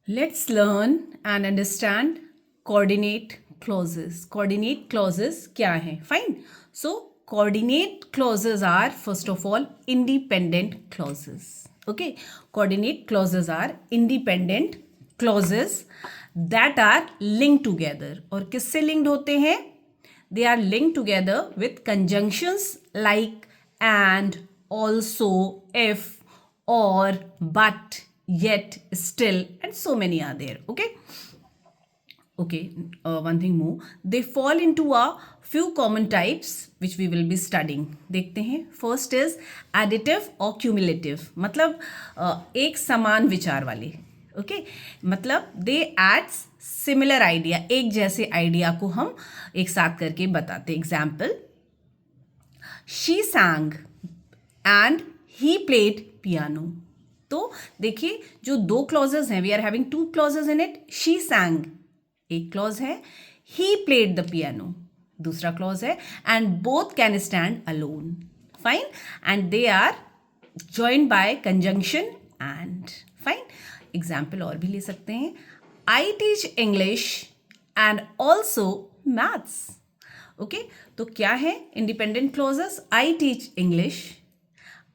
Let's learn and understand coordinate clauses. Coordinate clauses क्या हैं? Fine. So coordinate clauses are first of all independent clauses. Okay. Coordinate clauses are independent clauses that are linked together. और किससे linked होते हैं? They are linked together with conjunctions like and, also, if, or, but, yet, still, and so many are there. Okay, one thing more. They fall into a few common types which we will be studying. देखते हैं. First is additive और cumulative. मतलब एक समान विचार वाले. Okay मतलब दे ads similar idea, एक जैसे आइडिया को हम एक साथ करके बताते. Example, she sang and he played piano. तो देखिए जो दो क्लॉजेज हैं, we are having two clauses in it. She sang एक क्लॉज है, ही प्लेड द पियानो दूसरा क्लॉज है, and both can stand alone. Fine. And they are joined by conjunction and. Fine. Example और भी ले सकते हैं. I teach English and also maths. Okay तो क्या है independent clauses? I teach English,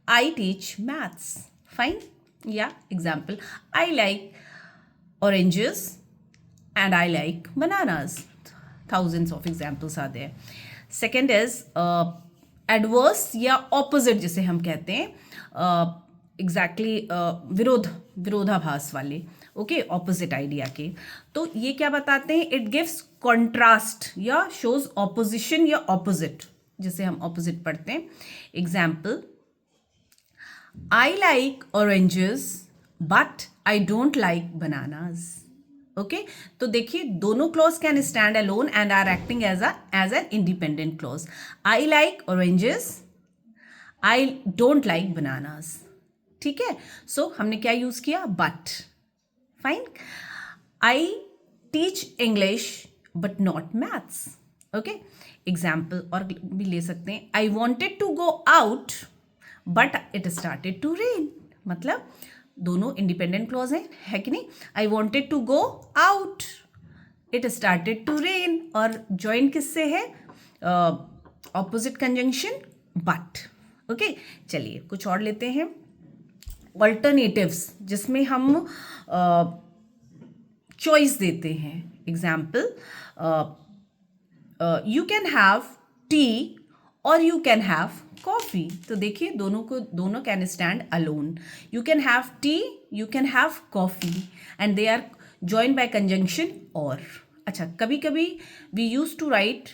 I teach maths. Fine. या example, I like oranges and I like bananas. Thousands of examples are there. Second is adverse या opposite जिसे हम कहते हैं, exactly विरोधाभास वाले. ओके ऑपोजिट आइडिया के. तो ये क्या बताते हैं? इट गिव्स कॉन्ट्रास्ट या शोज ऑपोजिशन या ऑपोजिट, जिसे हम ऑपोजिट पढ़ते हैं. Example, I like oranges but I don't like bananas. Okay तो देखिए दोनों clause can stand alone and are acting as an independent clause. I like oranges, I don't like bananas. ठीक है. सो हमने क्या यूज किया? But. Fine. I teach English but not maths. Okay example और भी ले सकते हैं. आई wanted to go out but it started to rain. मतलब दोनों इंडिपेंडेंट क्लॉज हैं, है कि नहीं? I wanted to go out, it started to rain. और ज्वाइन किससे है? Opposite conjunction but. ओके चलिए कुछ और लेते हैं. ऑल्टरनेटिव्स जिसमें हम चॉइस देते हैं. Example, you can have tea or you can have coffee. तो देखिए दोनों can stand alone. You can have tea, you can have coffee and they are joined by conjunction or. अच्छा कभी कभी we use to write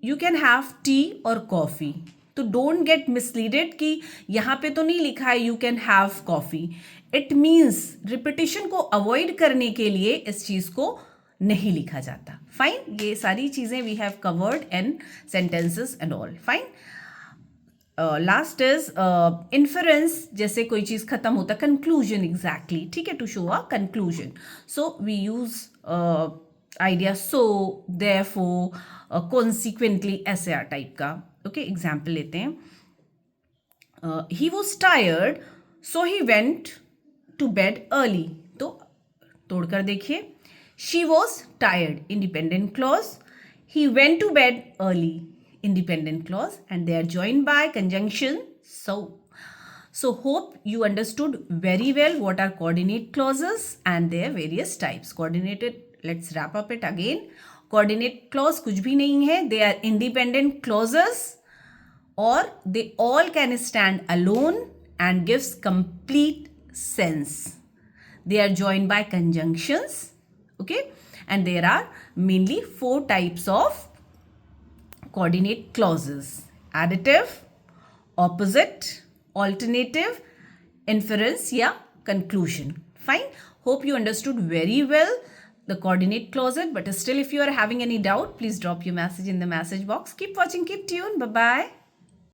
you can have tea or coffee. तो don't get misleaded कि यहाँ पे तो नहीं लिखा है you can have coffee. It means repetition को अवॉइड करने के लिए इस चीज़ को नहीं लिखा जाता. फाइन. ये सारी चीज़ें we have covered in sentences and all. Fine. Last is inference. जैसे कोई चीज़ खत्म होता, कंक्लूजन. एग्जैक्टली. ठीक है. To show a conclusion. So we use idea so, therefore, consequently, ऐसे टाइप का. ओके एग्जाम्पल लेते हैं. He was tired so he went to bed early. तो तोड़कर देखिए. She was tired independent clause, he went to bed early independent clause, and they are joined by conjunction so hope you understood very well what are coordinate clauses and their various types. Coordinated, let's wrap up it again. Coordinate clause कुछ भी नहीं है. They are independent clauses or they all can stand alone and gives complete sense. They are joined by conjunctions. Okay, and there are mainly 4 types of coordinate clauses: additive, opposite, alternative, inference या conclusion. Fine. Hope you understood very well the coordinate clauses, but still if you are having any doubt, please drop your message in the message box. Keep watching, keep tuned. Bye bye.